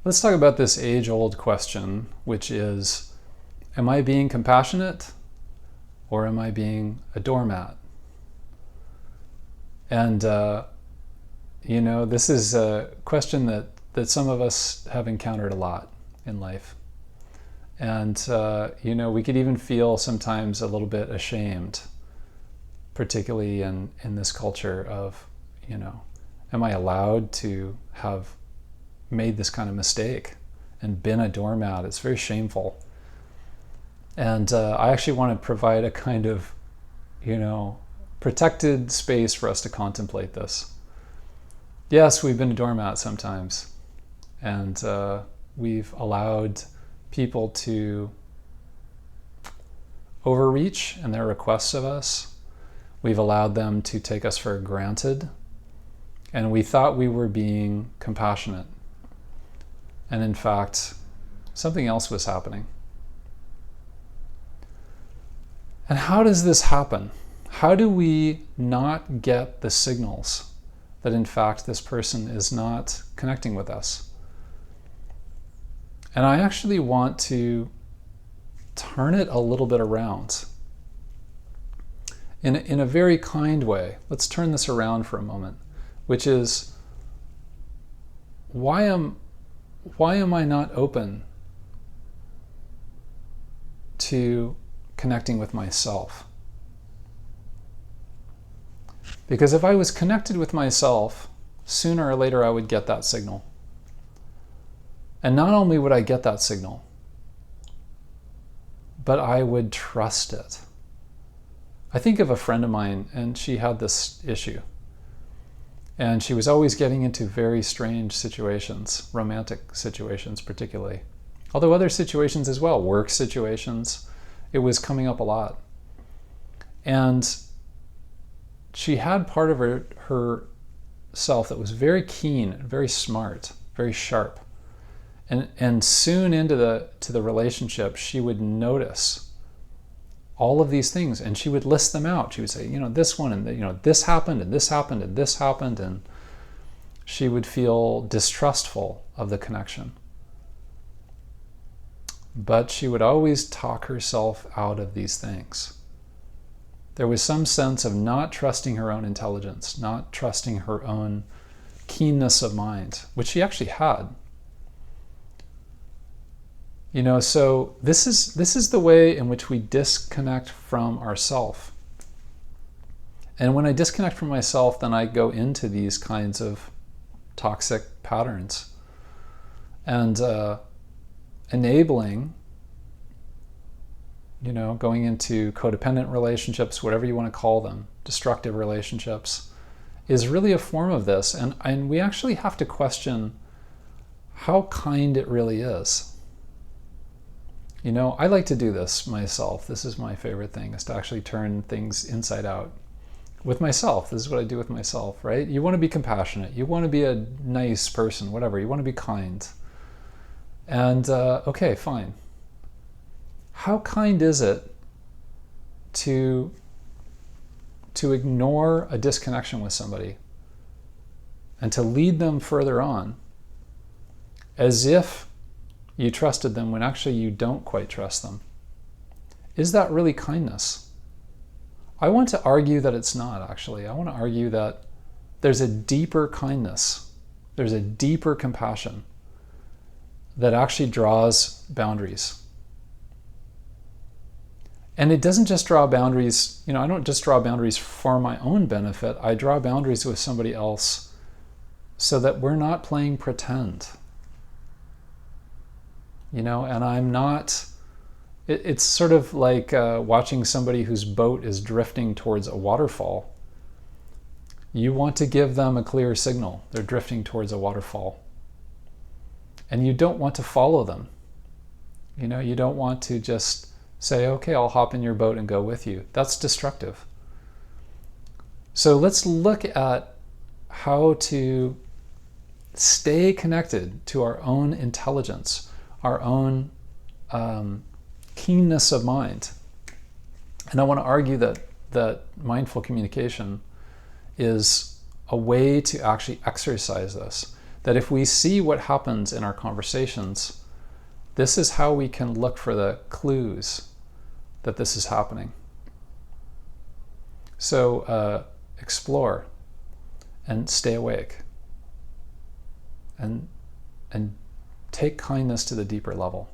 Let's talk about this age-old question, which is, am I being compassionate or am I being a doormat? And, this is a question that some of us have encountered a lot in life. And, we could even feel sometimes a little bit ashamed, particularly in this culture of, am I allowed to have made this kind of mistake and been a doormat? It's very shameful. And I actually want to provide a kind of, protected space for us to contemplate this. Yes, we've been a doormat sometimes, and we've allowed people to overreach in their requests of us. We've allowed them to take us for granted, and we thought we were being compassionate. And in fact, something else was happening. And how does this happen? How do we not get the signals that in fact this person is not connecting with us? And I actually want to turn it a little bit around in a very kind way. Let's turn this around for a moment, which is, why am I not open to connecting with myself? Because if I was connected with myself, sooner or later I would get that signal. And not only would I get that signal, but I would trust it. I think of a friend of mine, and she had this issue. And she was always getting into very strange situations, romantic situations particularly. Although other situations as well, work situations, it was coming up a lot. And she had part of her self that was very keen, very smart, very sharp. And soon into the relationship, she would notice all of these things, and she would list them out. She would say, this one, and this happened, and this happened, and this happened, and she would feel distrustful of the connection. But she would always talk herself out of these things. There was some sense of not trusting her own intelligence, not trusting her own keenness of mind, which she actually had. So this is the way in which we disconnect from ourself. And when I disconnect from myself, then I go into these kinds of toxic patterns and enabling, going into codependent relationships, whatever you want to call them, destructive relationships, is really a form of this. And we actually have to question how kind it really is. I like to do this myself. This is my favorite thing, is to actually turn things inside out with myself. This is what I do with myself, right? You want to be compassionate. You want to be a nice person, whatever. You want to be kind. And, okay, fine. How kind is it to ignore a disconnection with somebody and to lead them further on as if you trusted them when actually you don't quite trust them? Is that really kindness? I want to argue that it's not, actually. I want to argue that there's a deeper kindness, there's a deeper compassion that actually draws boundaries. And it doesn't just draw boundaries, I don't just draw boundaries for my own benefit. I draw boundaries with somebody else so that we're not playing pretend. And I'm not, it's sort of like watching somebody whose boat is drifting towards a waterfall. You want to give them a clear signal. They're drifting towards a waterfall. And you don't want to follow them. You don't want to just say, okay, I'll hop in your boat and go with you. That's destructive. So let's look at how to stay connected to our own intelligence, our own keenness of mind. And I want to argue that mindful communication is a way to actually exercise this. that if we see what happens in our conversations, this is how we can look for the clues that this is happening. So explore and stay awake and take kindness to the deeper level.